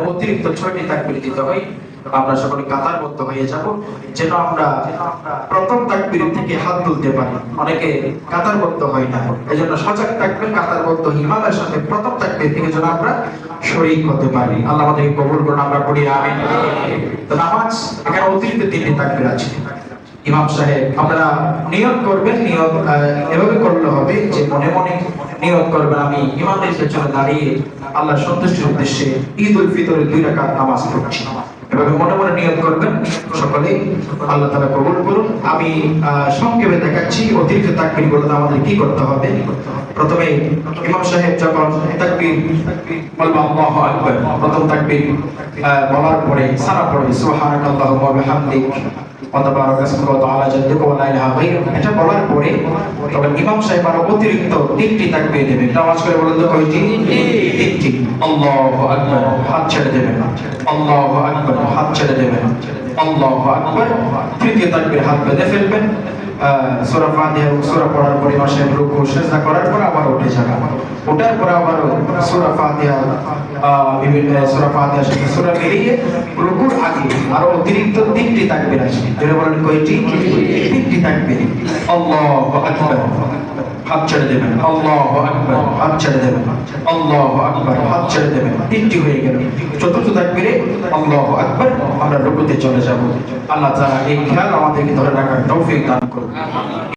অতিরিক্ত 6টি তাকবীর দিতে হয়। আমরা সকলে কাতারবদ্ধ হয়ে যাব যেন আমরা প্রথম তাকবীর থেকে হাত তুলতে পারি। অনেকে কাতারবদ্ধ হয় না, এজন্য সজাগ থাকবেন, কাতারবদ্ধ ইমামের সাথে প্রথম তাকবীর থেকে যেন আমরা শরীক হতে পারি। আল্লাহ আমাদেরকে কবুল করুন, আমরা পড়ি আমিন। তো নামাজ এখানে অতিরিক্ত 3টি তাকবীর আছে। ইমাম সাহেব আপনারা নিয়ত করবেন, নিয়ত এভাবে করলে হবে যে মনে মনে নিয়ত করবেন আমি ইমামের পেছনে দাঁড়িয়ে আল্লাহর সন্তুষ্টির উদ্দেশ্যে ঈদ উল ফিতরের 2 রাকাত নামাজ পড়ছি। এভাবে মনে মনে নিয়ত করবেন, সকলে আল্লাহ তাআলা কবুল করুন। আমি সংক্ষেপে দেখাচ্ছি অতিরিক্ত তাকবীরগুলো আমাদের কি করতে হবে। প্রথমে ইমাম সাহেব যখন তাকবীর বলবে আল্লাহু আকবার, প্রথম তাকবীর বলার পরে সারা পড়বে সুবহানাল্লাহি ওয়া বিহামদিহি এটা বলার পরে তখন ইমাম সাহেব আরো অতিরিক্ত 3টি তাকবীর দেবে। নামাজ করে বলেন তো কয়টি? 3টি। আল্লাহু আকবার, হাত ছেড়ে দেবেন। আল্লাহু আকবার, হাত ছেড়ে দেবেন। আল্লাহু আকবার, তৃতীয় তাকবীর হাত বেঁধে ফেলবেন। সূরা ফাতিহা সূরা পড়ার পরে ইমাম সাহেব রুকু সিজদা করার পর আবার উঠে যাবেন। ওঠার পর আবার সূরা ফাতিহা বিভিন্ন সূরা ফাতিহা থেকে সূরা মিলিয়ে রুকুর আগে আরো অতিরিক্ত 3টি তাকবীর আছে। যেটা বলেন কয়টি? 3টি তাকবীর। আল্লাহু আকবার, হাত ছেড়ে দেবেন। আল্লাহু আকবার, হাত ছেড়ে দেবেন। আল্লাহু আকবার, হাত ছেড়ে দেবেন। 3টি হয়ে গেল। চতুর্থ তাকবীরে আল্লাহু আকবার আমরা রুকুতে চলে যাব। আল্লাহ তাআলা এই খেয়াল আমাদেরকে ধরে রাখার তৌফিক দান করুন।